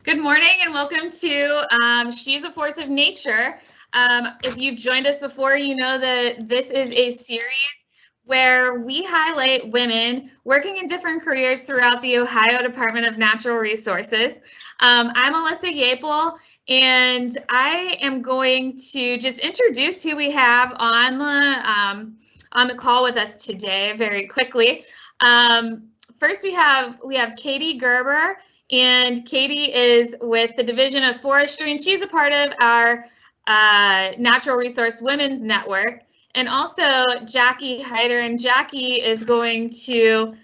Good morning and welcome to She's a Force of Nature. If you've joined us before, you know that this is a series where we highlight women working in different careers throughout the Ohio Department of Natural Resources. I'm Alyssa Yapel, and I am going to just introduce who we have on the call with us today very quickly. First, we have Katie Gerber. And Katie is with the Division of Forestry, and she's a part of our Natural Resource Women's Network. And also Jackie Hyder, and Jackie is going to,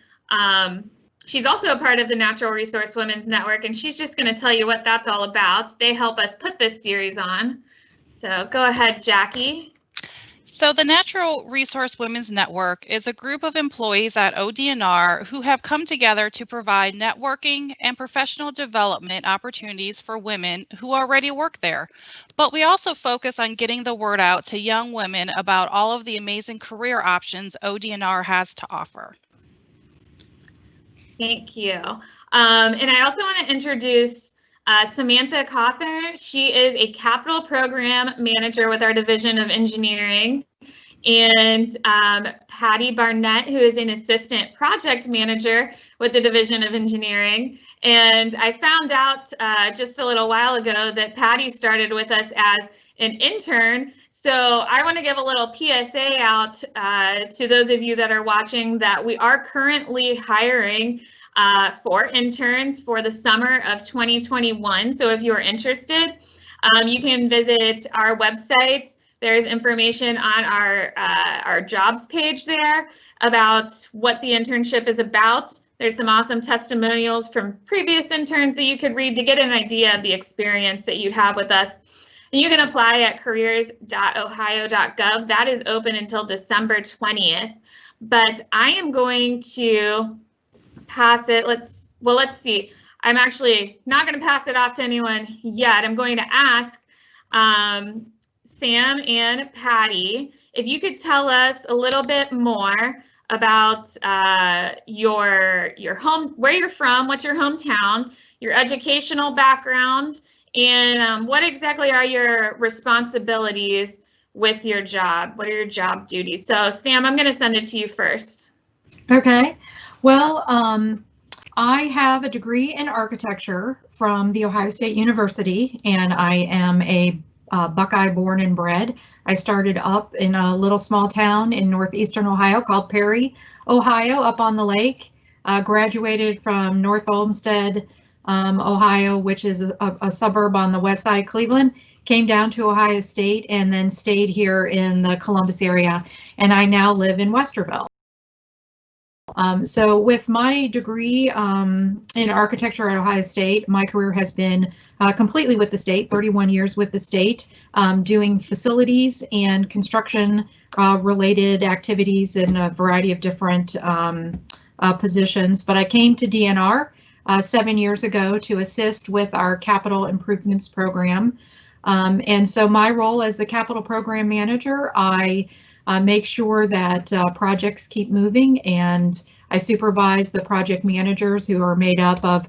she's also a part of the Natural Resource Women's Network, and she's just going to tell you what that's all about. They help us put this series on. So go ahead, Jackie. So the Natural Resource Women's Network is a group of employees at ODNR who have come together to provide networking and professional development opportunities for women who already work there. But we also focus on getting the word out to young women about all of the amazing career options ODNR has to offer. Thank you. And I also want to introduce Samantha Kaufman. She is a capital program manager with our Division of Engineering, and Patty Barnett, who is an assistant project manager with the Division of Engineering. And I found out just a little while ago that Patty started with us as an intern. So I want to give a little PSA out to those of you that are watching that we are currently hiring for interns for the summer of 2021. So if you're interested, you can visit our website. There's information on our jobs page there about what the internship is about. There's some awesome testimonials from previous interns that you could read to get an idea of the experience that you'd have with us. And you can apply at careers.ohio.gov. That is open until December 20th. But I am going to pass it. Let's see. I'm actually not going to pass it off to anyone yet. I'm going to ask Sam and Patty, if you could tell us a little bit more about your home, where you're from, what's your hometown, your educational background, and what exactly are your responsibilities with your job? What are your job duties? So Sam, I'm going to send it to you first. Okay. Well, I have a degree in architecture from The Ohio State University, and I am a Buckeye born and bred. I started up in a little small town in northeastern Ohio called Perry, Ohio, up on the lake. Graduated from North Olmsted, Ohio, which is a suburb on the west side of Cleveland. Came down to Ohio State and then stayed here in the Columbus area, and I now live in Westerville. So with my degree in architecture at Ohio State, my career has been completely with the state, 31 years with the state, doing facilities and construction related activities in a variety of different positions. But I came to DNR 7 years ago to assist with our capital improvements program. And so my role as the capital program manager, I make sure that projects keep moving, and I supervise the project managers who are made up of,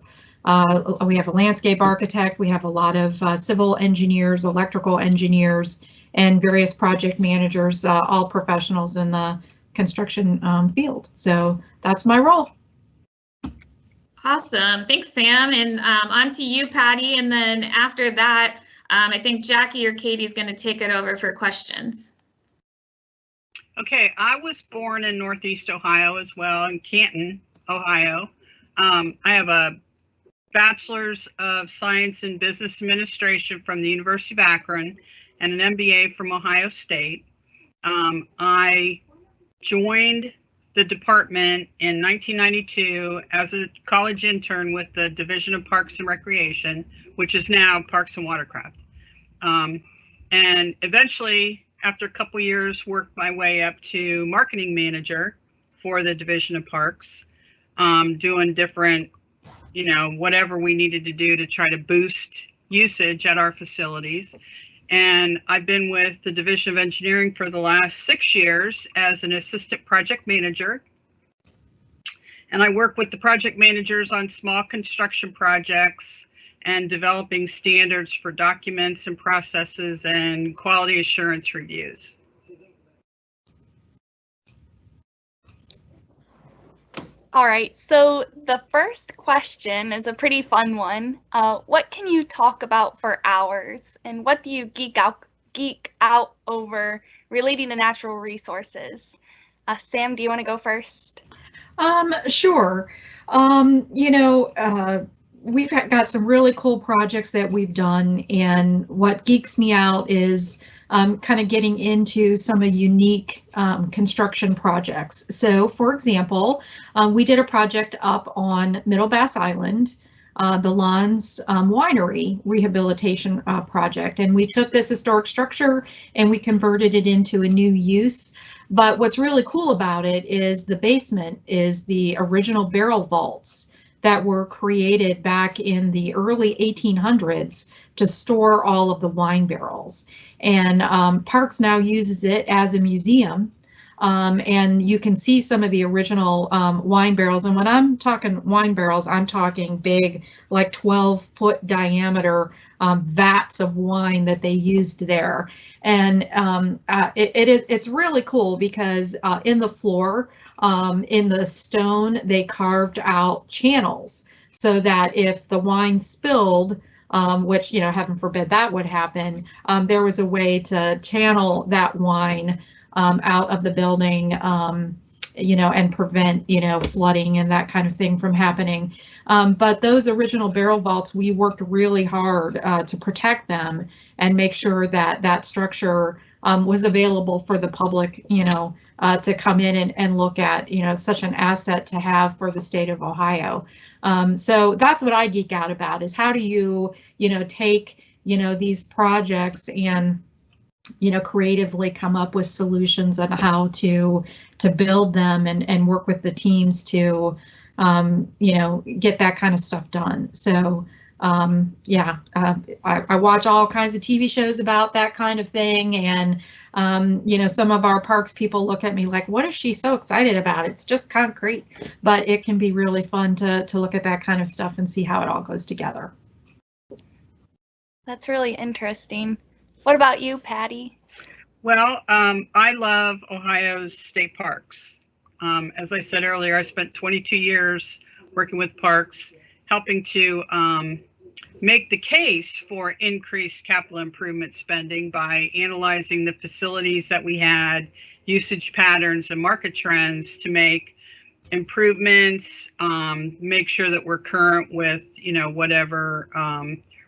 we have a landscape architect, we have a lot of civil engineers, electrical engineers, and various project managers, all professionals in the construction field. So that's my role. Awesome. Thanks, Sam. And on to you, Patty. And then after that, I think Jackie or Katie's going to take it over for questions. Okay, I was born in Northeast Ohio as well, in Canton, Ohio. I have a Bachelor's of Science in Business Administration from the University of Akron and an MBA from Ohio State. I joined the department in 1992 as a college intern with the Division of Parks and Recreation, which is now Parks and Watercraft. And eventually, after a couple years, worked my way up to marketing manager for the Division of Parks, doing different, whatever we needed to do to try to boost usage at our facilities. And I've been with the Division of Engineering for the last 6 years as an assistant project manager. And I work with the project managers on small construction projects and developing standards for documents and processes and quality assurance reviews. All right, so the first question is a pretty fun one. What can you talk about for hours, and what do you geek out over relating to natural resources? Sam, do you want to go first? Sure. We've got some really cool projects that we've done, and what geeks me out is kind of getting into some of unique construction projects. So, for example, we did a project up on Middle Bass Island, the Lons Winery rehabilitation project, and we took this historic structure and we converted it into a new use. But what's really cool about it is the basement is the original barrel vaults that were created back in the early 1800s to store all of the wine barrels. And Parks now uses it as a museum. And you can see some of the original wine barrels. And when I'm talking wine barrels, I'm talking big, like 12-foot diameter vats of wine that they used there. And it's really cool because in the floor, in the stone, they carved out channels so that if the wine spilled, which, heaven forbid that would happen, there was a way to channel that wine out of the building, and prevent, flooding and that kind of thing from happening. But those original barrel vaults, we worked really hard to protect them and make sure that that structure was available for the public, to come in and look at, such an asset to have for the state of Ohio. So that's what I geek out about, is how do you, take, these projects and creatively come up with solutions on how to build them and work with the teams to, get that kind of stuff done. So, I watch all kinds of TV shows about that kind of thing. And, some of our parks people look at me like, what is she so excited about? It's just concrete, but it can be really fun to look at that kind of stuff and see how it all goes together. That's really interesting. What about you, Patty? Well, I love Ohio's state parks. As I said earlier, I spent 22 years working with parks, helping to make the case for increased capital improvement spending by analyzing the facilities that we had, usage patterns and market trends to make improvements, make sure that we're current with, whatever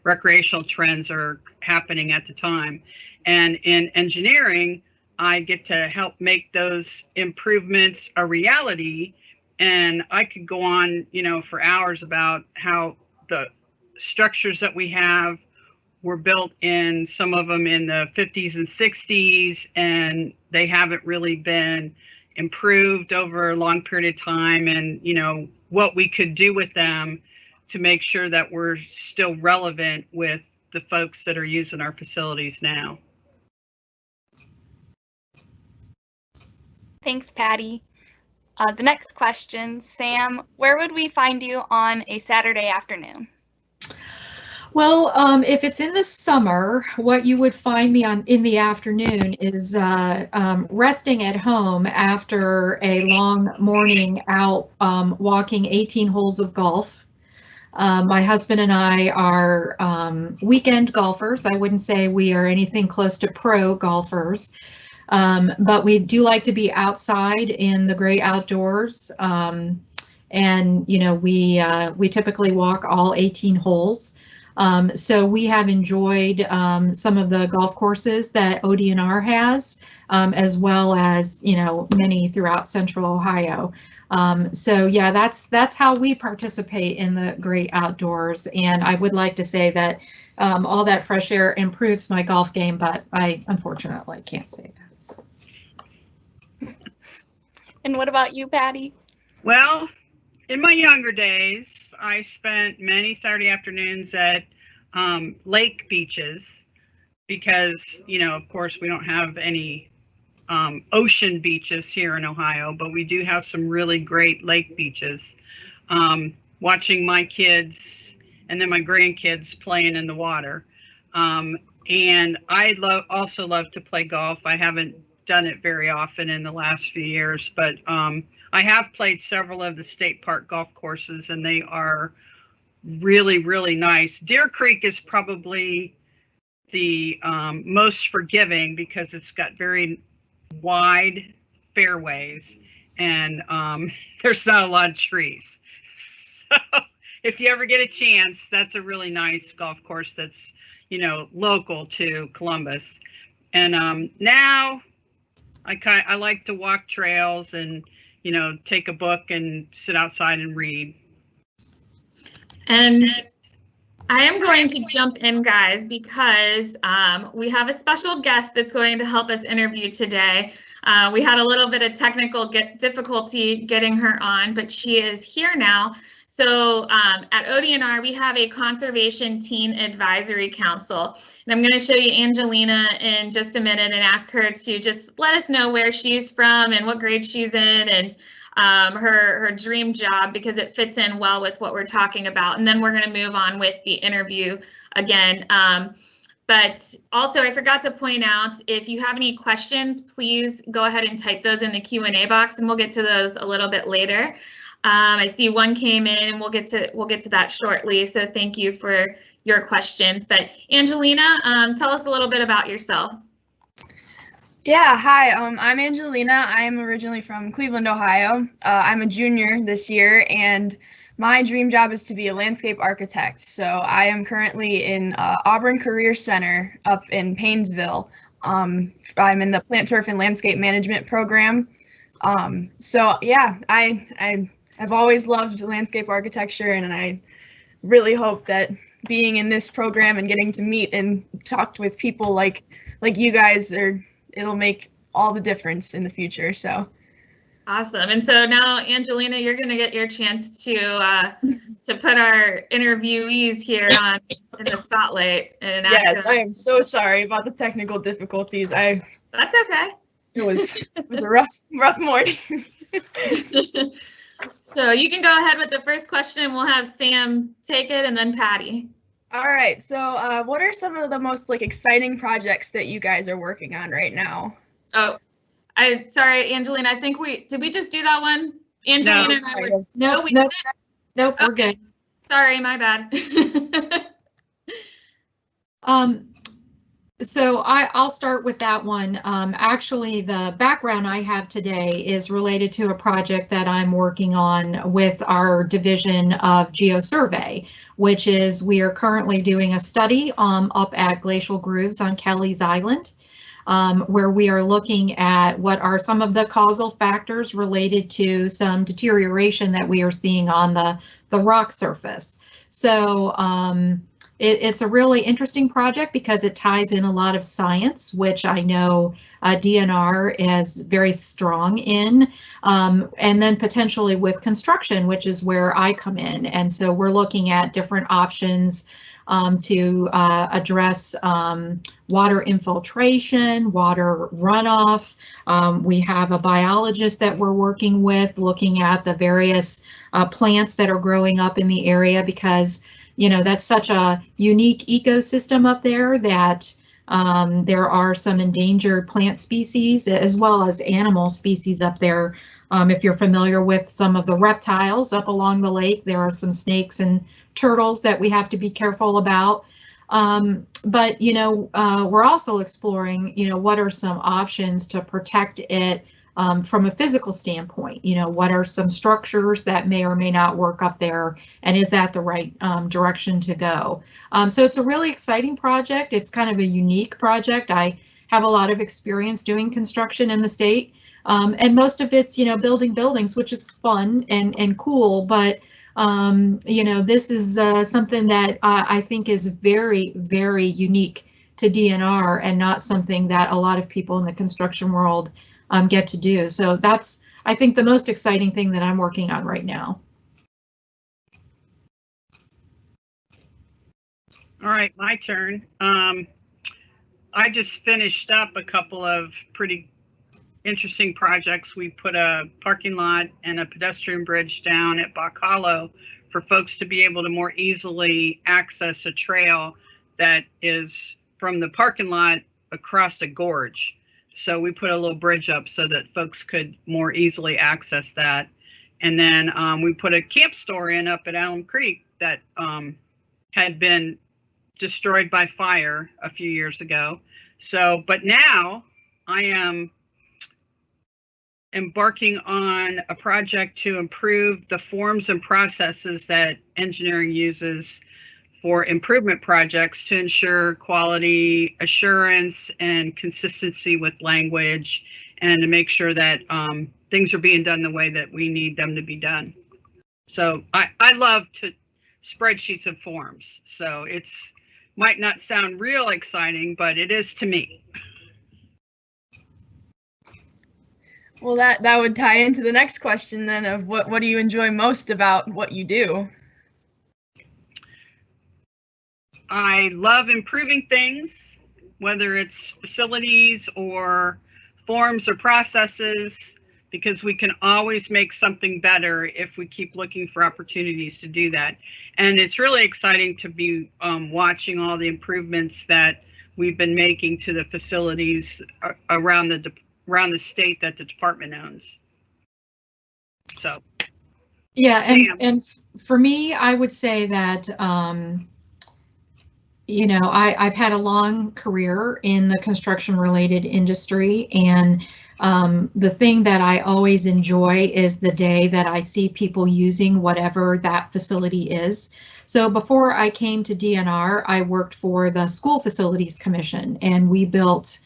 recreational trends are happening at the time. And in engineering, I get to help make those improvements a reality. And I could go on, for hours about how the structures that we have were built in, some of them in the 50s and 60s, and they haven't really been improved over a long period of time, and, what we could do with them to make sure that we're still relevant with the folks that are using our facilities now. Thanks, Patty. The next question, Sam, where would we find you on a Saturday afternoon? Well, if it's in the summer, what you would find me on in the afternoon is resting at home after a long morning out walking 18 holes of golf. My husband and I are weekend golfers. I wouldn't say we are anything close to pro golfers, but we do like to be outside in the great outdoors. And we typically walk all 18 holes. So we have enjoyed some of the golf courses that ODNR has, as well as many throughout Central Ohio. So yeah, that's how we participate in the great outdoors. And I would like to say that all that fresh air improves my golf game, but I unfortunately can't say that. So. And what about you, Patty? Well, in my younger days, I spent many Saturday afternoons at lake beaches because, of course, we don't have any ocean beaches here in Ohio, but we do have some really great lake beaches. Watching my kids and then my grandkids playing in the water. And I also love to play golf. I haven't done it very often in the last few years, but I have played several of the state park golf courses, and they are really, really nice. Deer Creek is probably the most forgiving because it's got very wide fairways, and there's not a lot of trees. So if you ever get a chance, that's a really nice golf course that's, you know, local to Columbus. And now I like to walk trails and, you know, take a book and sit outside and read. And I am going to jump in, guys, because we have a special guest that's going to help us interview today. We had a little bit of technical difficulty getting her on, but she is here now. So at ODNR, we have a Conservation Teen Advisory Council. And I'm going to show you Angelina in just a minute and ask her to just let us know where she's from and what grade she's in, and her dream job, because it fits in well with what we're talking about. And then we're going to move on with the interview again. But also, I forgot to point out, if you have any questions, please go ahead and type those in the Q&A box, and we'll get to those a little bit later. I see one came in, and we'll get to that shortly. So thank you for your questions. But Angelina, tell us a little bit about yourself. Yeah, hi, I'm Angelina. I'm originally from Cleveland, Ohio. I'm a junior this year, and my dream job is to be a landscape architect. So I am currently in Auburn Career Center up in Paynesville. I'm in the Plant, Turf, and Landscape Management program. So yeah, I've always loved landscape architecture, and I really hope that being in this program and getting to meet and talk with people like you guys it'll make all the difference in the future. So awesome. And so now, Angelina, you're going to get your chance to put our interviewees here on in the spotlight. And yes, I am so sorry about the technical difficulties. That's okay. It was a rough morning. So you can go ahead with the first question, and we'll have Sam take it, and then Patty. All right. So what are some of the most exciting projects that you guys are working on right now? Oh, sorry, Angelina. I think did we just do that one? Angelina and I were. Nope, we're good. Sorry, my bad. So I'll start with that one. Actually, the background I have today is related to a project that I'm working on with our Division of Geosurvey, which is we are currently doing a study up at Glacial Grooves on Kelly's Island, where we are looking at what are some of the causal factors related to some deterioration that we are seeing on the rock surface. So it's a really interesting project because it ties in a lot of science, which I know DNR is very strong in, and then potentially with construction, which is where I come in. And so we're looking at different options to address water infiltration, water runoff. We have a biologist that we're working with looking at the various plants that are growing up in the area, because you know, that's such a unique ecosystem up there that there are some endangered plant species as well as animal species up there. If you're familiar with some of the reptiles up along the lake, there are some snakes and turtles that we have to be careful about. But, you know, we're also exploring, you know, what are some options to protect it from a physical standpoint. You know, what are some structures that may or may not work up there, and is that the right direction to go? So it's a really exciting project. It's kind of a unique project. I have a lot of experience doing construction in the state, and most of it's, you know, building buildings, which is fun and cool, but you know, this is something that I think is very, very unique to DNR and not something that a lot of people in the construction world get to do. So that's, I think, the most exciting thing that I'm working on right now. All right, my turn. I just finished up a couple of pretty interesting projects. We put a parking lot and a pedestrian bridge down at Bach Hollow for folks to be able to more easily access a trail that is from the parking lot across a gorge. So we put a little bridge up so that folks could more easily access that. And then we put a camp store in up at Alum Creek that had been destroyed by fire a few years ago. So, but now I am embarking on a project to improve the forms and processes that engineering uses for improvement projects to ensure quality assurance and consistency with language, and to make sure that things are being done the way that we need them to be done. So I love spreadsheets and forms. So it's might not sound real exciting, but it is to me. Well, that would tie into the next question then of what do you enjoy most about what you do? I love improving things, whether it's facilities or forms or processes, because we can always make something better if we keep looking for opportunities to do that. And it's really exciting to be watching all the improvements that we've been making to the facilities around the state that the department owns. So yeah, Sam. and for me, I would say that you know, I've had a long career in the construction related industry, and the thing that I always enjoy is the day that I see people using whatever that facility is. So before I came to DNR, I worked for the School Facilities Commission, and we built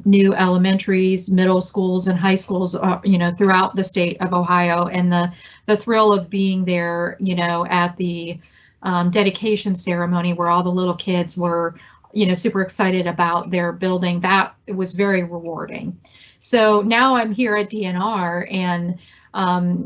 new elementaries, middle schools, and high schools, you know, throughout the state of Ohio. And the thrill of being there, you know, at the dedication ceremony where all the little kids were, you know, super excited about their building, that it was very rewarding. So now I'm here at DNR, and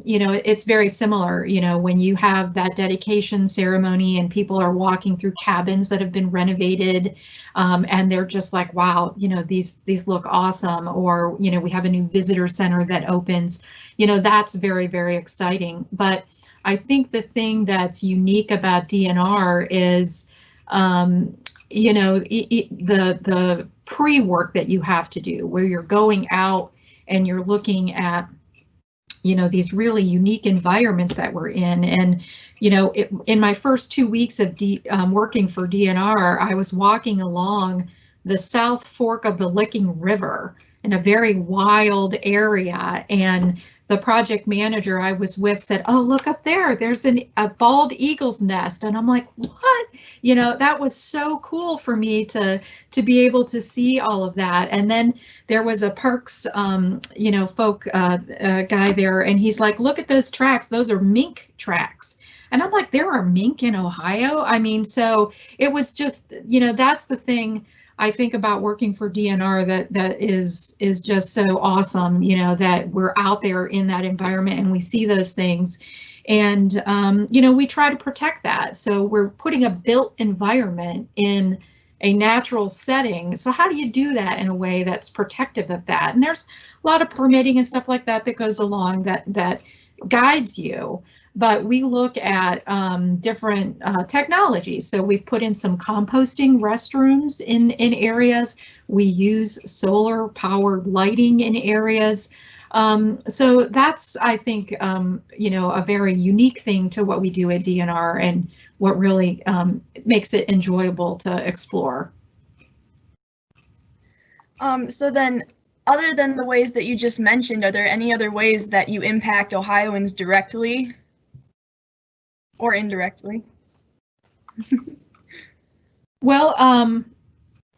you know, it's very similar. You know, when you have that dedication ceremony and people are walking through cabins that have been renovated, and they're just like, wow, you know, these look awesome. Or, you know, we have a new visitor center that opens, you know, that's very, very exciting. But I think the thing that's unique about DNR is, you know, the pre-work that you have to do, where you're going out and you're looking at, you know, these really unique environments that we're in. And, you know, in my first 2 weeks of working for DNR, I was walking along the South Fork of the Licking River in a very wild area, and the project manager I was with said, "Oh, look up there, there's a bald eagle's nest." And I'm like, what? You know, that was so cool for me to be able to see all of that. And then there was a parks, you know, folk guy there, and he's like, "Look at those tracks, those are mink tracks." And I'm like, there are mink in Ohio? I mean, so it was just, you know, that's the thing I think about working for DNR that is just so awesome, you know, that we're out there in that environment and we see those things. And, you know, we try to protect that. So we're putting a built environment in a natural setting. So how do you do that in a way that's protective of that? And there's a lot of permitting and stuff like that that goes along that guides you. But we look at different technologies. So we've put in some composting restrooms in areas. We use solar powered lighting in areas. So that's, I think, you know, a very unique thing to what we do at DNR, and what really makes it enjoyable to explore. So then, other than the ways that you just mentioned, are there any other ways that you impact Ohioans directly or indirectly? Well,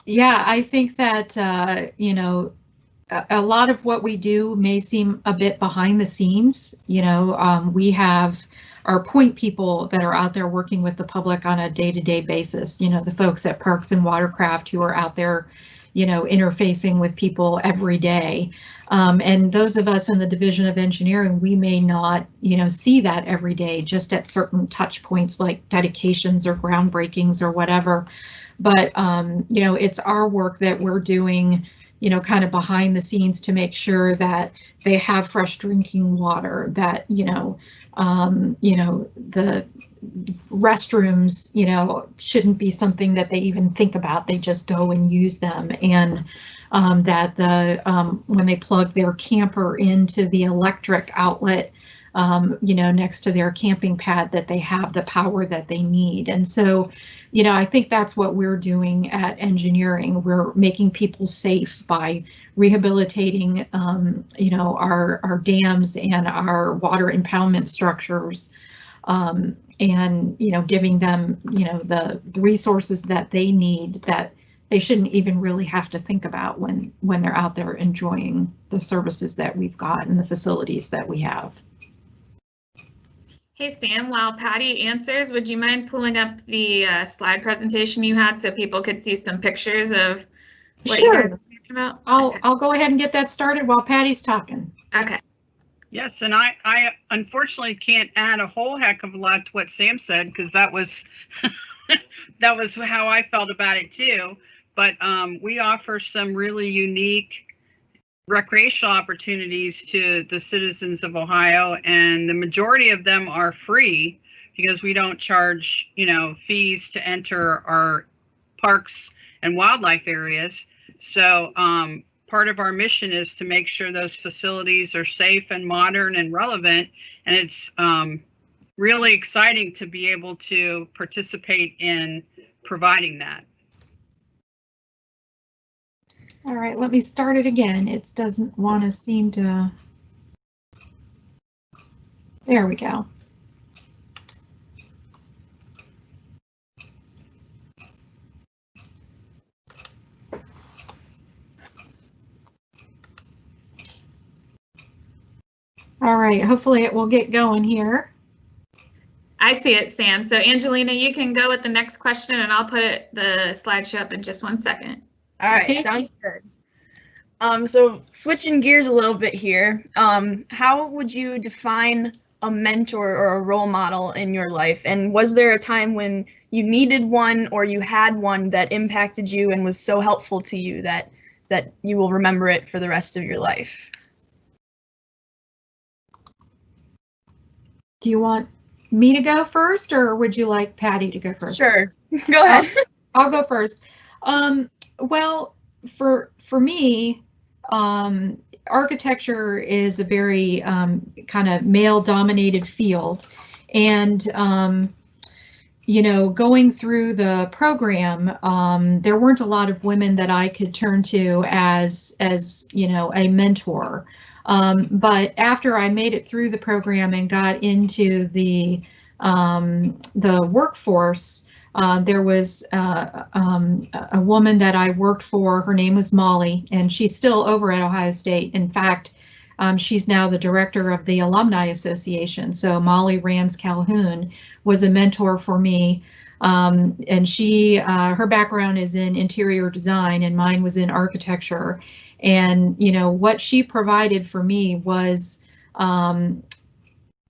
yeah, I think that, you know, a lot of what we do may seem a bit behind the scenes. You know, we have our point people that are out there working with the public on a day-to-day basis. You know, the folks at Parks and Watercraft who are out there, you know, interfacing with people every day. And those of us in the Division of Engineering, we may not, you know, see that every day, just at certain touch points like dedications or groundbreakings or whatever. But, you know, it's our work that we're doing you know, kind of behind the scenes to make sure that they have fresh drinking water, that, the restrooms, shouldn't be something that they even think about. They just go and use them. And that when they plug their camper into the electric outlet, next to their camping pad, that they have the power that they need. And so, I think that's what we're doing at engineering. We're making people safe by rehabilitating, our dams and our water impoundment structures, and, giving them, the resources that they need, that they shouldn't even really have to think about when they're out there enjoying the services that we've got and the facilities that we have. Hey, Sam, while Patty answers, would you mind pulling up the slide presentation you had so people could see some pictures of what you guys are talking about? I'll go ahead and get that started while Patty's talking. Okay. Yes, and I unfortunately can't add a whole heck of a lot to what Sam said, because that was that was how I felt about it too. But we offer some really unique recreational opportunities to the citizens of Ohio, and the majority of them are free because we don't charge, fees to enter our parks and wildlife areas. So part of our mission is to make sure those facilities are safe and modern and relevant, and it's really exciting to be able to participate in providing that. All right, let me start it again. It doesn't want to seem to. There we go. All right, hopefully it will get going here. I see it, Sam. So Angelina, you can go with the next question, and I'll put the slideshow up in just 1 second. All right, Okay. sounds good. So switching gears a little bit here, how would you define a mentor or a role model in your life? And was there a time when you needed one, or you had one that impacted you and was so helpful to you that you will remember it for the rest of your life? Do you want me to go first, or would you like Patty to go first? Sure, go ahead. I'll go first. Well, for me, architecture is a very kind of male-dominated field, and going through the program, there weren't a lot of women that I could turn to as a mentor. But after I made it through the program and got into the workforce, there was a woman that I worked for. Her name was Molly, and she's still over at Ohio State. In fact, she's now the director of the Alumni Association. So Molly Rands-Calhoun was a mentor for me. And her background is in interior design, and mine was in architecture. And, what she provided for me was, as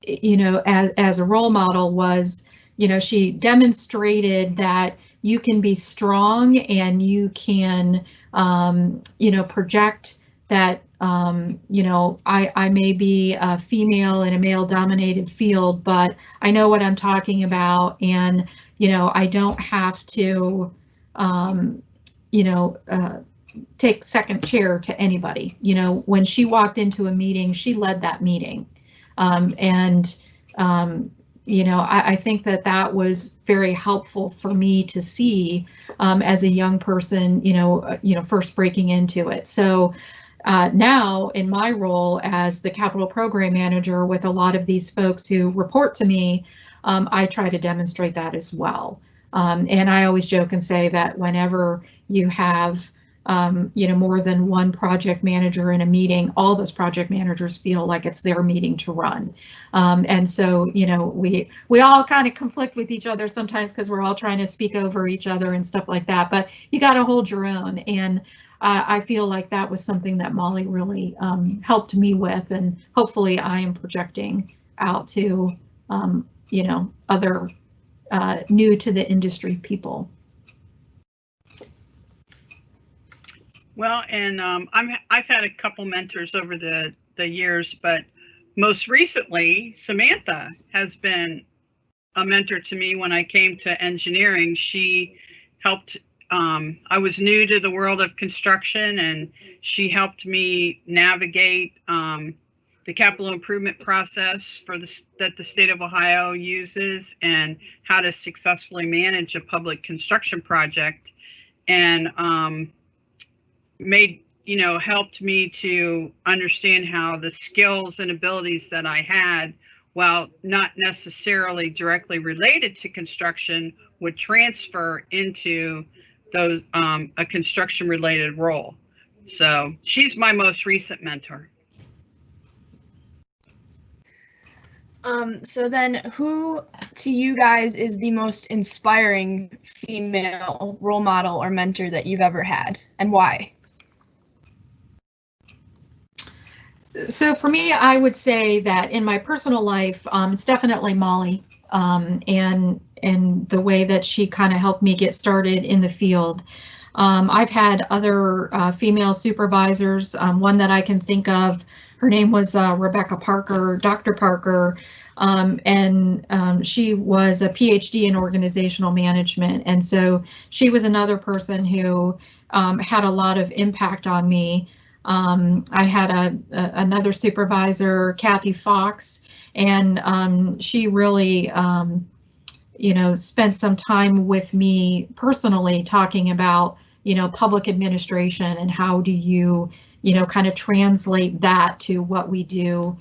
a role model was, she demonstrated that you can be strong, and you can, project that, I may be a female in a male-dominated field, but I know what I'm talking about, and, I don't have to, take second chair to anybody. When she walked into a meeting, she led that meeting. I think that was very helpful for me to see as a young person, first breaking into it. So now in my role as the capital program manager with a lot of these folks who report to me, I try to demonstrate that as well. And I always joke and say that whenever you have more than one project manager in a meeting, all those project managers feel like it's their meeting to run. And so, we all kind of conflict with each other sometimes because we're all trying to speak over each other and stuff like that, but you got to hold your own. And I feel like that was something that Molly really helped me with, and hopefully I am projecting out to, other new to the industry people. Well, and I've had a couple mentors over the years, but most recently, Samantha has been a mentor to me when I came to engineering. She helped, I was new to the world of construction, and she helped me navigate the capital improvement process that the state of Ohio uses, and how to successfully manage a public construction project, and helped me to understand how the skills and abilities that I had, while not necessarily directly related to construction, would transfer into those a construction related role. So she's my most recent mentor. So then, who to you guys is the most inspiring female role model or mentor that you've ever had, and why? So for me, I would say that in my personal life, it's definitely Molly, and the way that she kind of helped me get started in the field. I've had other female supervisors. One that I can think of, her name was Rebecca Parker, Dr. Parker, and she was a PhD in organizational management. And so she was another person who had a lot of impact on me. I had another supervisor, Kathy Fox, and she really, spent some time with me personally talking about, public administration and how do you, kind of translate that to what we do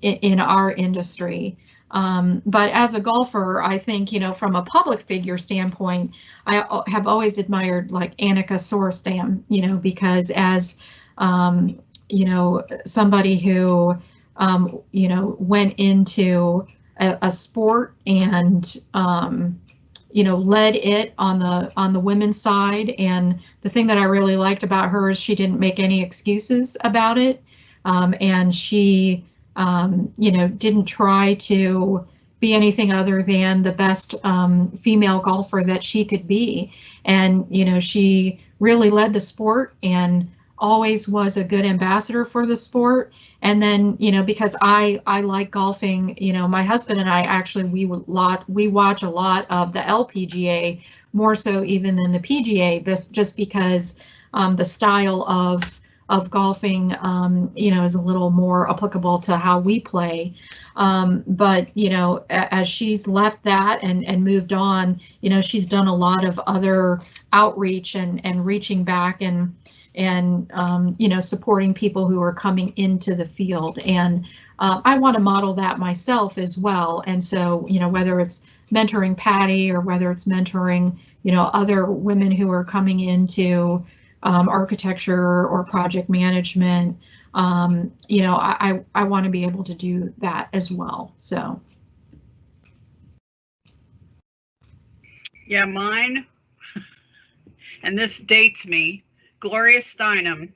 in our industry. But as a golfer, I think, from a public figure standpoint, I have always admired like Annika Sorenstam, because as somebody who, went into a sport and, led it on the women's side. And the thing that I really liked about her is she didn't make any excuses about it. And she, didn't try to be anything other than the best female golfer that she could be. And, she really led the sport and always was a good ambassador for the sport. And then, because I like golfing, my husband and I actually, we watch a lot of the LPGA, more so even than the PGA, just because the style of golfing, is a little more applicable to how we play. But, as she's left that and moved on, she's done a lot of other outreach and reaching back and supporting people who are coming into the field. And I want to model that myself as well. And so, whether it's mentoring Patty or whether it's mentoring, other women who are coming into architecture or project management, I want to be able to do that as well. So. Yeah, mine, and this dates me, Gloria Steinem,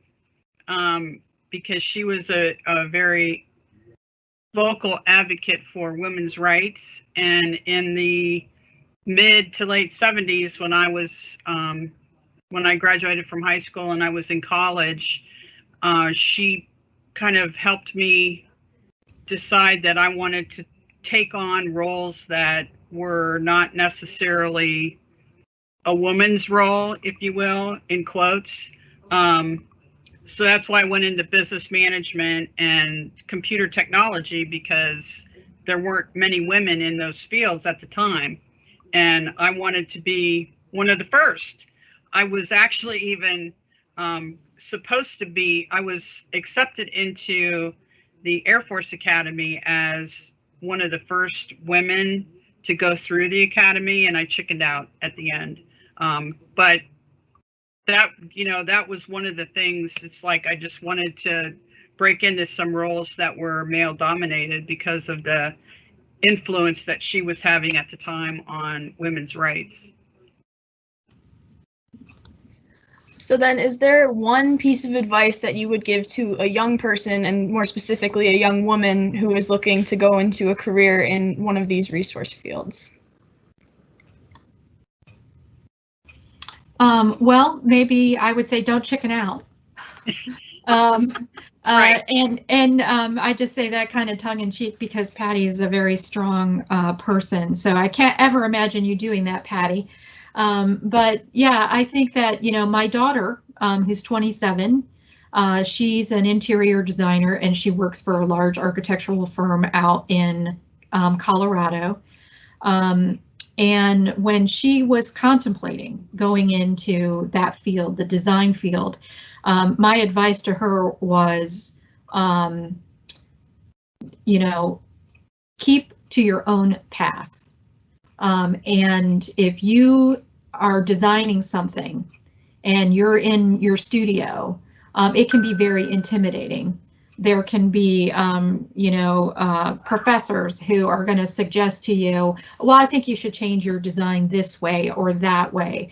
because she was a very vocal advocate for women's rights. And in the mid to late 70s, when I graduated from high school and I was in college, she kind of helped me decide that I wanted to take on roles that were not necessarily a woman's role, if you will, in quotes. So that's why I went into business management and computer technology, because there weren't many women in those fields at the time. And I wanted to be one of the first. I was actually even supposed to be, I was accepted into the Air Force Academy as one of the first women to go through the academy, and I chickened out at the end. But that was one of the things. It's like I just wanted to break into some roles that were male dominated because of the influence that she was having at the time on women's rights. So then, is there one piece of advice that you would give to a young person, and more specifically a young woman who is looking to go into a career in one of these resource fields? Well, maybe I would say don't chicken out. Right. And I just say that kind of tongue in cheek because Patty is a very strong person. So I can't ever imagine you doing that, Patty. But yeah, I think that, you know, my daughter, who's 27, she's an interior designer and she works for a large architectural firm out in Colorado. And when she was contemplating going into that field, the design field, my advice to her was, you know, keep to your own path. And if you are designing something and you're in your studio, it can be very intimidating. There can be, you know, professors who are going to suggest to you, well, I think you should change your design this way or that way.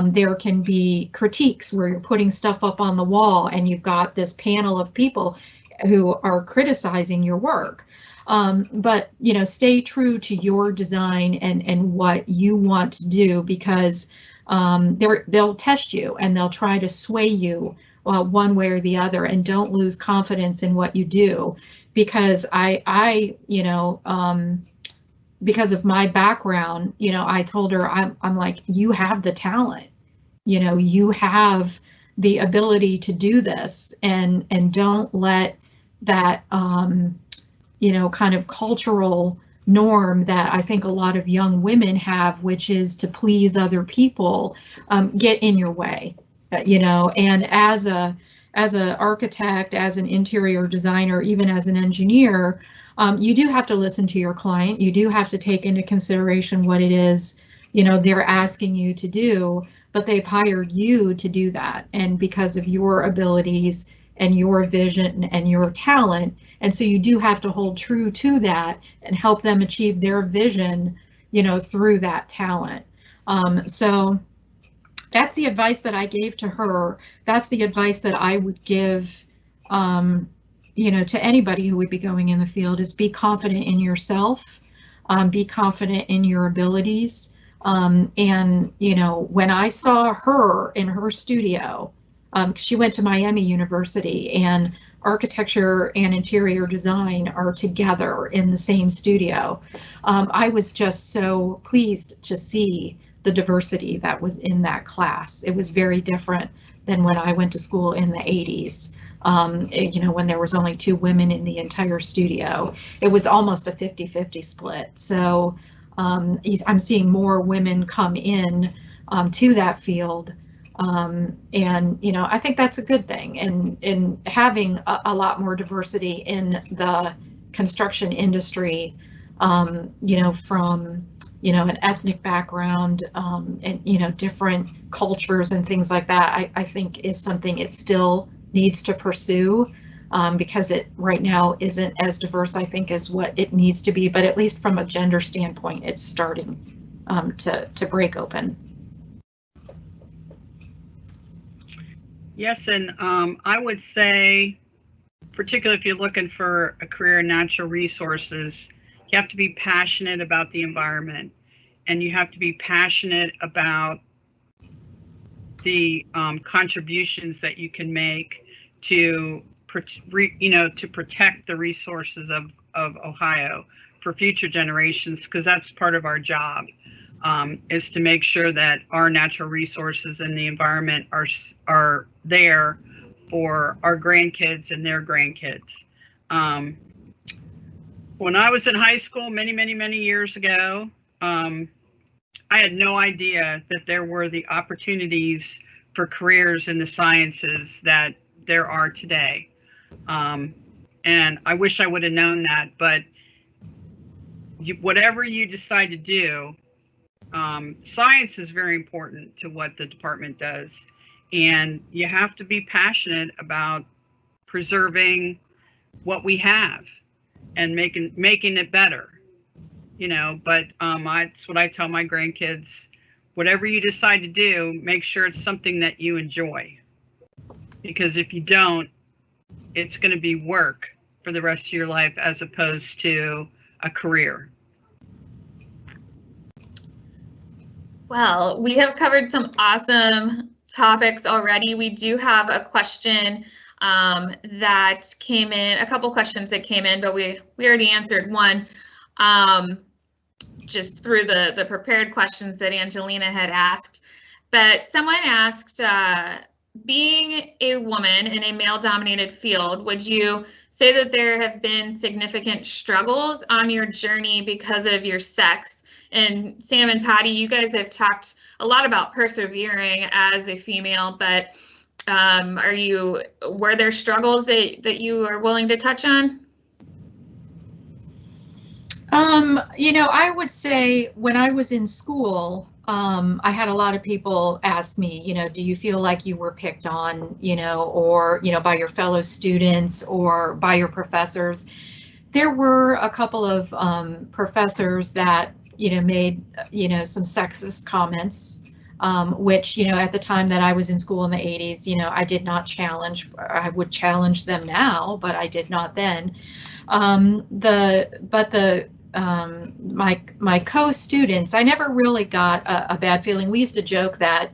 There can be critiques where you're putting stuff up on the wall and you've got this panel of people who are criticizing your work. But, you know, stay true to your design and what you want to do, because they'll test you and they'll try to sway you one way or the other, and don't lose confidence in what you do, because I you know, because of my background, you know, I told her, I'm like, you have the talent, you know, you have the ability to do this, and don't let that you know, kind of cultural norm that I think a lot of young women have, which is to please other people, get in your way. You know, and as an architect, as an interior designer, even as an engineer, you do have to listen to your client. You do have to take into consideration what it is, you know, they're asking you to do, but they've hired you to do that, and because of your abilities and your vision and your talent. And so you do have to hold true to that and help them achieve their vision, you know, through that talent. So that's the advice that I gave to her. That's the advice that I would give, you know, to anybody who would be going in the field, is be confident in yourself, be confident in your abilities. And, you know, when I saw her in her studio, she went to Miami University, and architecture and interior design are together in the same studio. I was just so pleased to see the diversity that was in that class. It was very different than when I went to school in the 80s. You know, when there was only 2 women in the entire studio. It was almost a 50-50 split. So I'm seeing more women come in to that field. And, you know, I think that's a good thing. And having a lot more diversity in the construction industry, you know, from, you know, an ethnic background, and, you know, different cultures and things like that, I think is something it still needs to pursue, because it right now isn't as diverse, I think, as what it needs to be. But at least from a gender standpoint, it's starting to break open. Yes, and I would say, particularly if you're looking for a career in natural resources, you have to be passionate about the environment, and you have to be passionate about the contributions that you can make to, you know, to protect the resources of Ohio for future generations, because that's part of our job, is to make sure that our natural resources and the environment are there for our grandkids and their grandkids. When I was in high school many years ago, I had no idea that there were the opportunities for careers in the sciences that there are today. And I wish I would have known that, but whatever you decide to do, science is very important to what the department does. And you have to be passionate about preserving what we have and making it better, you know. But that's what I tell my grandkids: whatever you decide to do, make sure it's something that you enjoy, because if you don't, it's going to be work for the rest of your life as opposed to a career. Well, we have covered some awesome topics already. We do have a question that came in, a couple questions that came in, but we already answered one just through the prepared questions that Angelina had asked. But someone asked, being a woman in a male-dominated field, would you say that there have been significant struggles on your journey because of your sex? And Sam and Patty, you guys have talked a lot about persevering as a female, but were there struggles that you are willing to touch on? I would say when I was in school, I had a lot of people ask me, do you feel like you were picked on, or, by your fellow students or by your professors? There were a couple of professors that, made, some sexist comments, which, at the time that I was in school in the 80s, I did not challenge. I would challenge them now, but I did not then. My co-students, I never really got a bad feeling. We used to joke that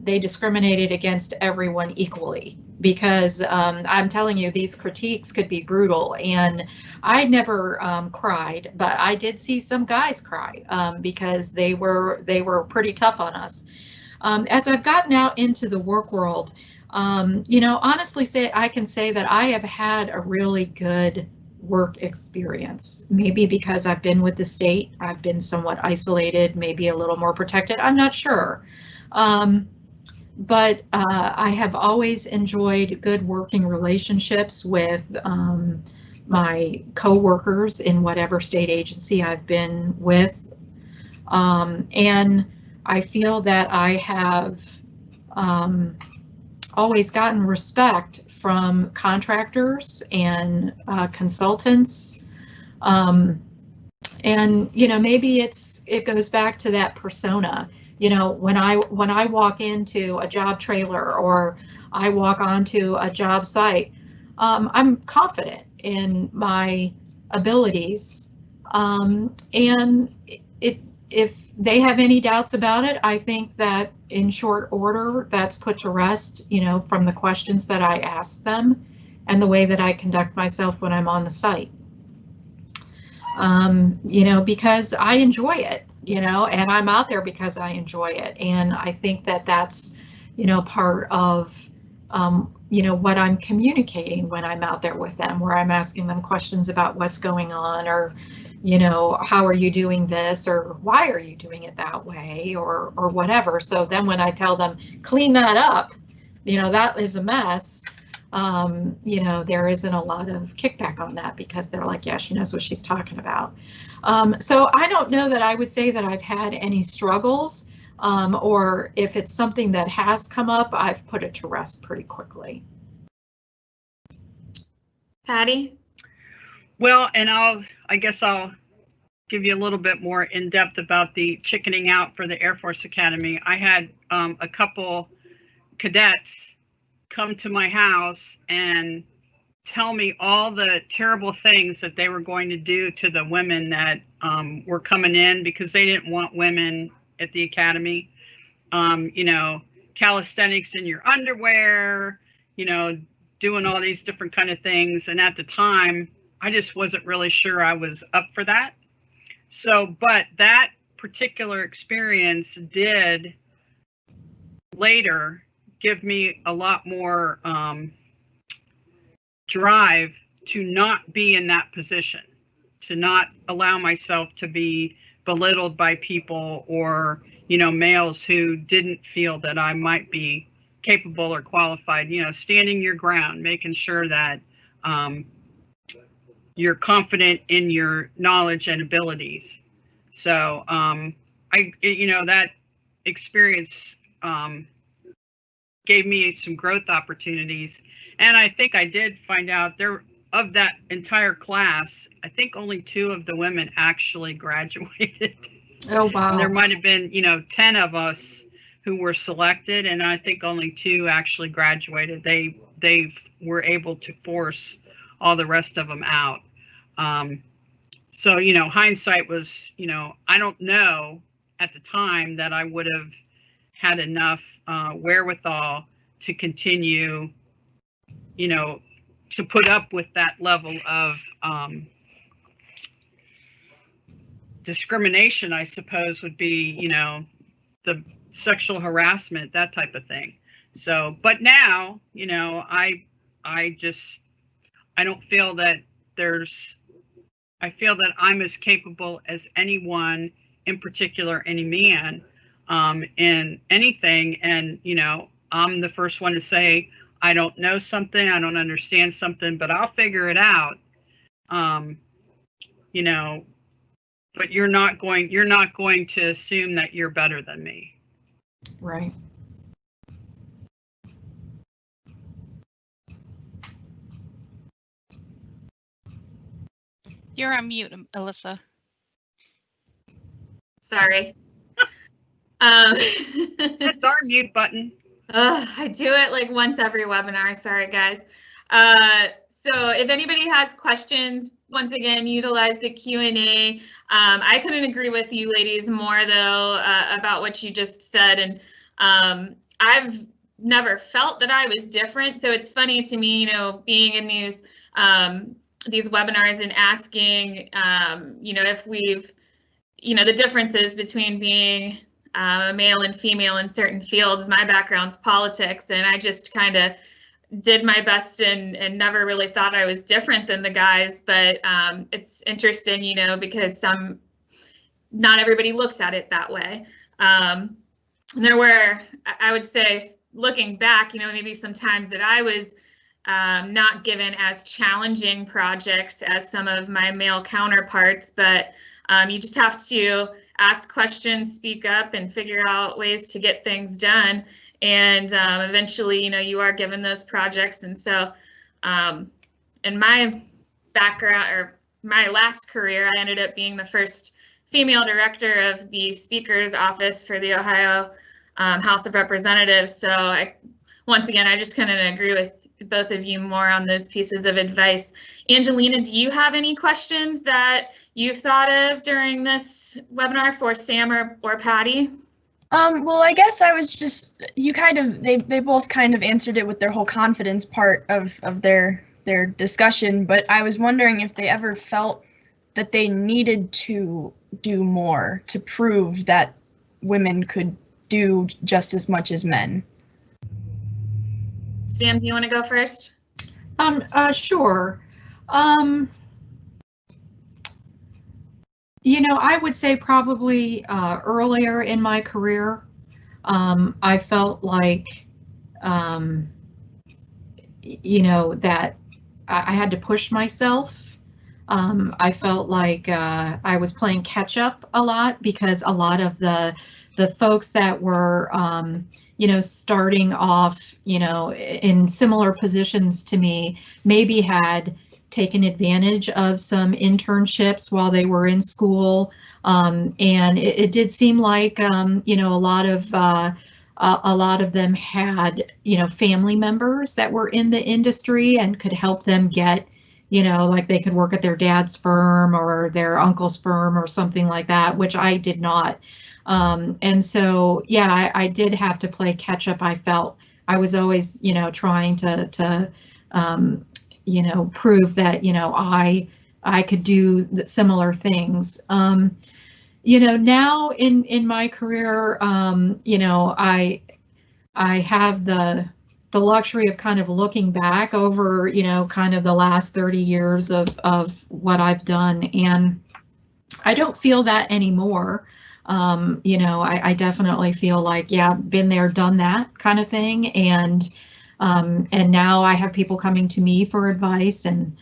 they discriminated against everyone equally because I'm telling you, these critiques could be brutal. And I never cried, but I did see some guys cry because they were pretty tough on us. As I've gotten out into the work world, honestly, I can say that I have had a really good work experience. Maybe because I've been with the state, I've been somewhat isolated, maybe a little more protected, I'm not sure. But I have always enjoyed good working relationships with my co-workers in whatever state agency I've been with. And I feel that I have always gotten respect from contractors and consultants. And, maybe it goes back to that persona. When I walk into a job trailer or I walk onto a job site, I'm confident in my abilities. And if they have any doubts about it, I think that in short order, that's put to rest, from the questions that I ask them and the way that I conduct myself when I'm on the site. Because I enjoy it, and I'm out there because I enjoy it. And I think that that's, part of, what I'm communicating when I'm out there with them, where I'm asking them questions about what's going on, or, how are you doing this, or why are you doing it that way, or whatever. So then when I tell them, clean that up, that is a mess, there isn't a lot of kickback on that because they're like, yeah, she knows what she's talking about. So I don't know that I would say that I've had any struggles, or if it's something that has come up, I've put it to rest pretty quickly. Patty? Well, and I guess I'll give you a little bit more in depth about the chickening out for the Air Force Academy. I had a couple cadets come to my house and tell me all the terrible things that they were going to do to the women that were coming in because they didn't want women at the academy. Calisthenics in your underwear, doing all these different kind of things. And at the time, I just wasn't really sure I was up for that. So, but that particular experience did later give me a lot more drive to not be in that position, to not allow myself to be belittled by people or, males who didn't feel that I might be capable or qualified, standing your ground, making sure that you're confident in your knowledge and abilities. So that experience gave me some growth opportunities. And I think I did find out there of that entire class, I think only 2 of the women actually graduated. Oh, wow. And there might have been, 10 of us who were selected, and I think only 2 actually graduated. They were able to force all the rest of them out. So, hindsight was, I don't know at the time that I would have had enough wherewithal to continue, you know, to put up with that level of discrimination, I suppose would be, you know, the sexual harassment, that type of thing. So, but now, you know, I don't feel that I feel that I'm as capable as anyone, in particular, any man, in anything. And, you know, I'm the first one to say, I don't know something, I don't understand something, but I'll figure it out. You know, but you're not going to assume that you're better than me. Right. You're on mute, Alyssa. Sorry. That darn mute button. I do it like once every webinar. Sorry, guys. So if anybody has questions, once again, utilize the Q&A. I couldn't agree with you ladies more, though, about what you just said. And I've never felt that I was different. So it's funny to me, you know, being in these webinars and asking, you know, if we've, you know, the differences between being a male and female in certain fields. My background's politics, and I just kind of did my best and never really thought I was different than the guys. But it's interesting, you know, because not everybody looks at it that way. There were, I would say, looking back, you know, maybe some times that I was not given as challenging projects as some of my male counterparts, but you just have to ask questions, speak up, and figure out ways to get things done. And eventually, you know, you are given those projects. And so in my background, or my last career, I ended up being the first female director of the Speaker's Office for the Ohio House of Representatives. So once again, I just couldn't agree with both of you more on those pieces of advice. Angelina, do you have any questions that you've thought of during this webinar for Sam or Patty? Well, I guess I was just, they both kind of answered it with their whole confidence part of their discussion, but I was wondering if they ever felt that they needed to do more to prove that women could do just as much as men. Sam, do you want to go first? Sure. You know, I would say probably earlier in my career, I felt like, you know, that I had to push myself. I felt like I was playing catch up a lot because a lot of the folks that were, you know, starting off, you know, in similar positions to me, maybe had taken advantage of some internships while they were in school. And it did seem like, you know, a lot of them had, you know, family members that were in the industry and could help them get, you know, like they could work at their dad's firm or their uncle's firm or something like that, which I did not. And so, yeah, I did have to play catch up. I felt I was always, you know, trying to you know, prove that, you know, I could do similar things. You know, now in my career, you know, I have the luxury of kind of looking back over, you know, kind of the last 30 years of what I've done, and I don't feel that anymore. You know, I definitely feel like, yeah, been there, done that kind of thing. And now I have people coming to me for advice, and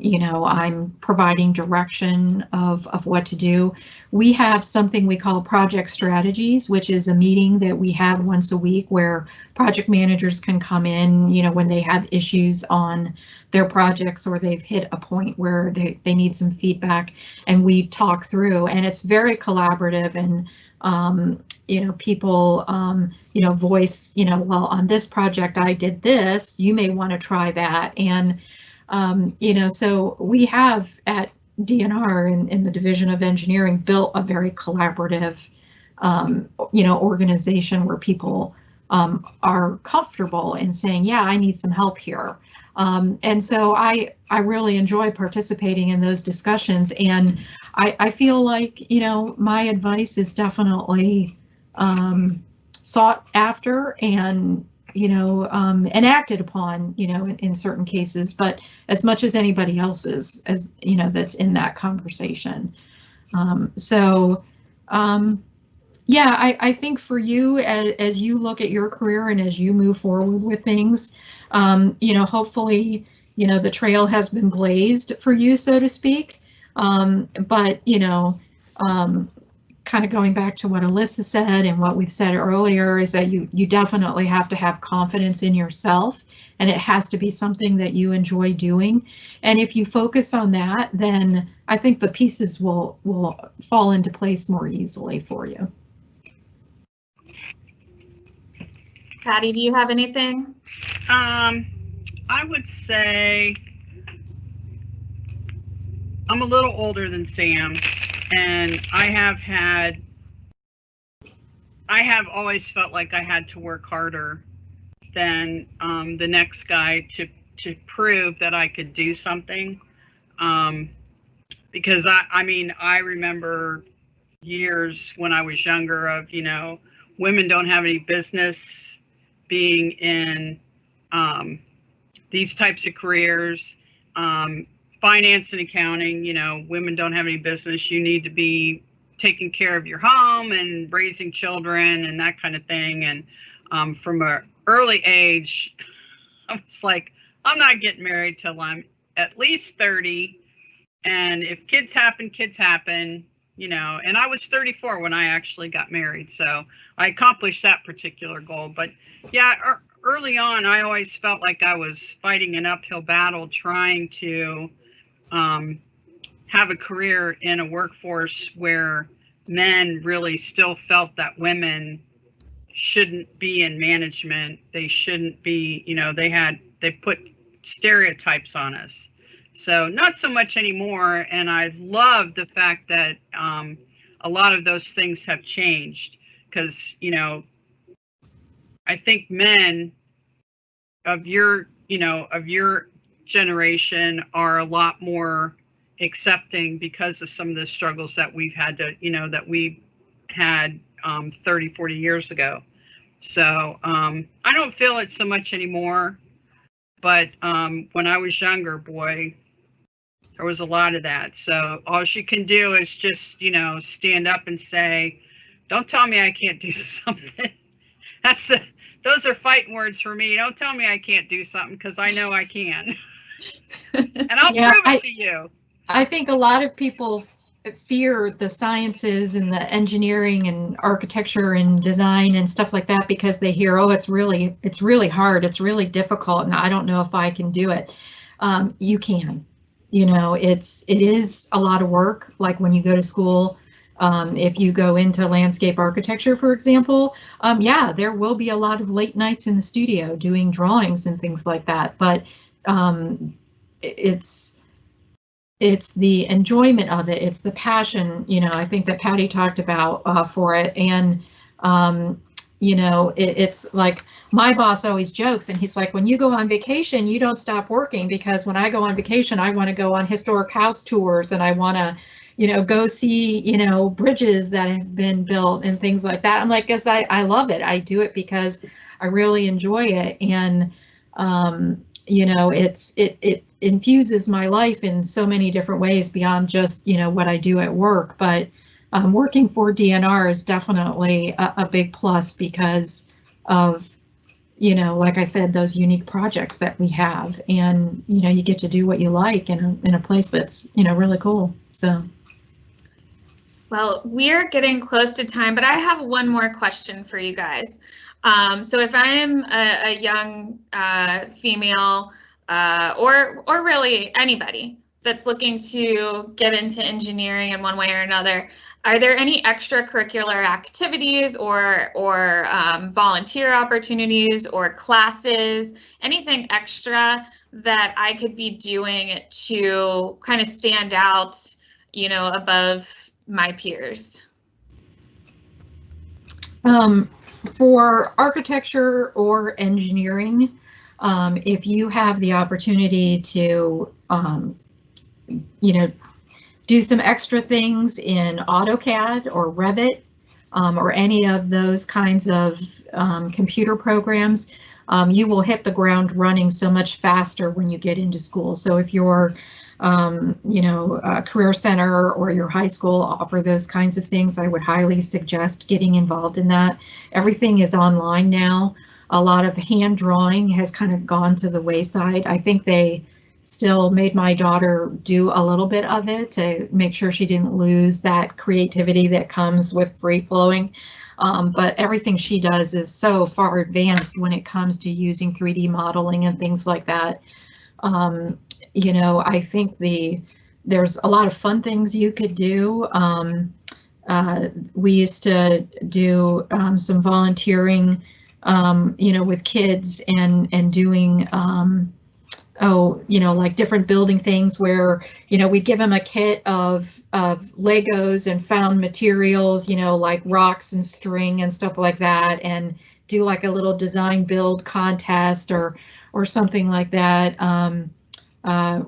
you know, I'm providing direction of what to do. We have something we call project strategies, which is a meeting that we have once a week where project managers can come in, you know, when they have issues on their projects or they've hit a point where they need some feedback, and we talk through, and it's very collaborative. And you know, people, you know, voice, you know, well, on this project I did this, you may want to try that. And you know, so we have at DNR in the Division of Engineering built a very collaborative organization where people are comfortable in saying, yeah, I need some help here. And so I really enjoy participating in those discussions, and I feel like, my advice is definitely sought after and, and acted upon, in certain cases, but as much as anybody else's, as, that's in that conversation. Yeah, I think for you, as you look at your career and as you move forward with things, hopefully, the trail has been blazed for you, so to speak. But, kind of going back to what Alyssa said and what we've said earlier, is that you definitely have to have confidence in yourself, and it has to be something that you enjoy doing. And if you focus on that, then I think the pieces will fall into place more easily for you. Patty, do you have anything? I would say I'm a little older than Sam, and I have always felt like I had to work harder than the next guy to prove that I could do something. Because I remember years when I was younger of, women don't have any business being in these types of careers. Finance and accounting, women don't have any business. You need to be taking care of your home and raising children and that kind of thing. And from an early age, I was like, I'm not getting married till I'm at least 30. And if kids happen, and I was 34 when I actually got married. So I accomplished that particular goal. But yeah, early on, I always felt like I was fighting an uphill battle trying to have a career in a workforce where men really still felt that women shouldn't be in management. They shouldn't be, they put stereotypes on us. So not so much anymore. And I love the fact that a lot of those things have changed, because, I think men of your generation are a lot more accepting because of some of the struggles that we've had to, that we had 30, 40 years ago. So I don't feel it so much anymore. But when I was younger, boy, there was a lot of that. So all she can do is just, stand up and say, don't tell me I can't do something. Those are fighting words for me. Don't tell me I can't do something, because I know I can. And I'll prove it to you. I think a lot of people fear the sciences and the engineering and architecture and design and stuff like that, because they hear, oh, it's really hard, it's really difficult, and I don't know if I can do it. You can. It is a lot of work. Like when you go to school, if you go into landscape architecture, for example, yeah, there will be a lot of late nights in the studio doing drawings and things like that. But it's the enjoyment of it. It's the passion, I think that Patty talked about for it. And, it's like my boss always jokes, and he's like, when you go on vacation, you don't stop working, because when I go on vacation, I want to go on historic house tours, and I want to, go see, bridges that have been built and things like that. I'm like, because I love it. I do it because I really enjoy it. And, it infuses my life in so many different ways beyond just, what I do at work. But working for DNR is definitely a big plus because of, like I said, those unique projects that we have, and, you get to do what you like in a place that's, really cool. So. Well, we're getting close to time, but I have one more question for you guys. So if I am a young female or really anybody that's looking to get into engineering in one way or another, are there any extracurricular activities or volunteer opportunities or classes, anything extra that I could be doing to kind of stand out, above my peers? For architecture or engineering, if you have the opportunity to, do some extra things in AutoCAD or Revit, or any of those kinds of computer programs, you will hit the ground running so much faster when you get into school. So if your Career Center or your high school offer those kinds of things, I would highly suggest getting involved in that. Everything is online now. A lot of hand drawing has kind of gone to the wayside. I think they still made my daughter do a little bit of it to make sure she didn't lose that creativity that comes with free flowing. But everything she does is so far advanced when it comes to using 3D modeling and things like that. I think there's a lot of fun things you could do. We used to do some volunteering, with kids and doing like different building things where, we'd give them a kit of Legos and found materials, like rocks and string and stuff like that, and do like a little design build contest or something like that.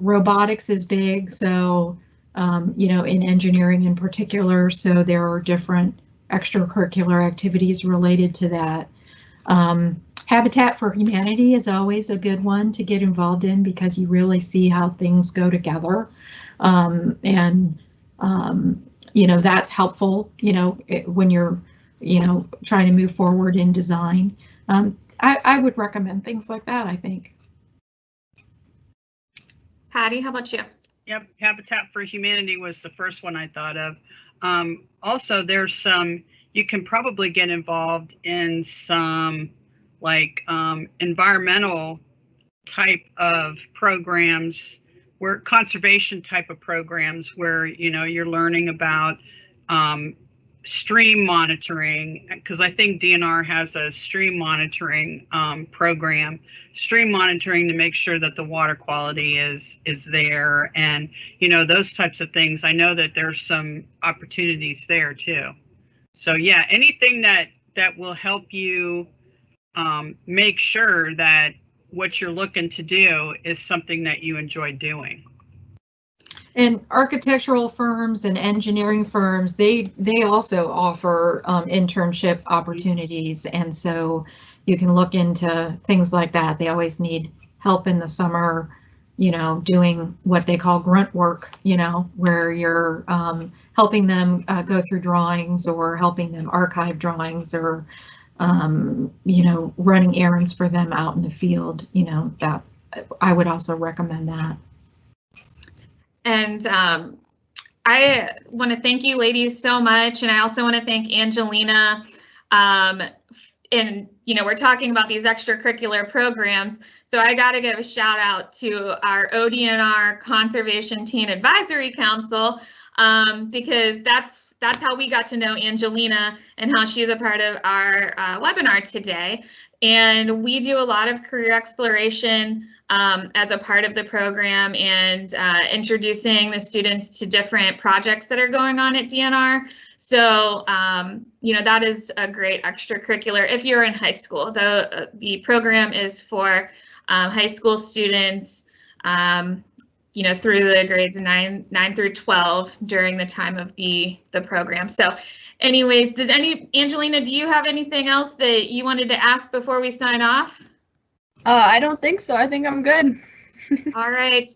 Robotics is big, so, in engineering in particular, so there are different extracurricular activities related to that. Habitat for Humanity is always a good one to get involved in because you really see how things go together. That's helpful, when you're, trying to move forward in design. I would recommend things like that, I think. Patty, how about you? Yep, Habitat for Humanity was the first one I thought of. Also, there's some, you can probably get involved in some like environmental type of programs, where conservation type of programs where, you're learning about stream monitoring, because I think DNR has a stream monitoring program, stream monitoring to make sure that the water quality is there, and those types of things. I know that there's some opportunities there too. So yeah, anything that will help you make sure that what you're looking to do is something that you enjoy doing. And architectural firms and engineering firms, they also offer internship opportunities, and so you can look into things like that. They always need help in the summer, doing what they call grunt work, where you're helping them go through drawings or helping them archive drawings or running errands for them out in the field. That I would also recommend that. And I want to thank you ladies so much. And I also want to thank Angelina. And, we're talking about these extracurricular programs. So I got to give a shout out to our ODNR Conservation Teen Advisory Council, because that's how we got to know Angelina and how she's a part of our webinar today. And we do a lot of career exploration as a part of the program, and introducing the students to different projects that are going on at DNR. So, that is a great extracurricular if you're in high school. The program is for high school students, through the grades 9 through 12 during the time of the program. So anyways, Angelina, do you have anything else that you wanted to ask before we sign off? I don't think so. I think I'm good. All right.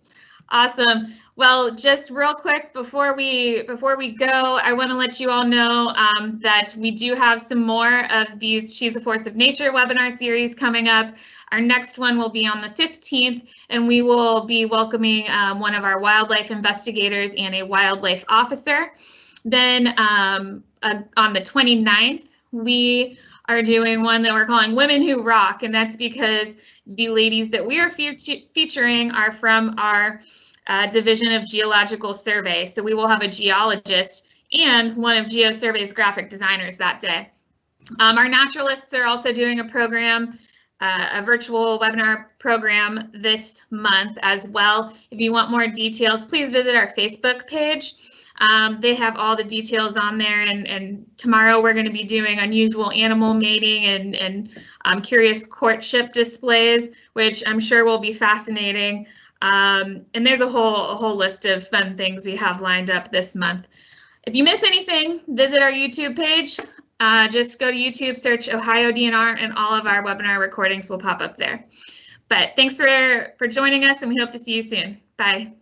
Awesome. Well, just real quick before we go, I want to let you all know that we do have some more of these She's a Force of Nature webinar series coming up. Our next one will be on the 15th, and we will be welcoming one of our wildlife investigators and a wildlife officer. Then on the 29th, we are doing one that we're calling Women Who Rock, and that's because the ladies that we are featuring are from our Division of Geological Survey. So we will have a geologist and one of GeoSurvey's graphic designers that day. Our naturalists are also doing a program, a virtual webinar program this month as well. If you want more details, please visit our Facebook page. They have all the details on there, and tomorrow we're going to be doing unusual animal mating and curious courtship displays, which I'm sure will be fascinating. And there's a whole list of fun things we have lined up this month. If you miss anything, visit our YouTube page. Just go to YouTube, search OhioDNR, and all of our webinar recordings will pop up there. But thanks for joining us, and we hope to see you soon. Bye.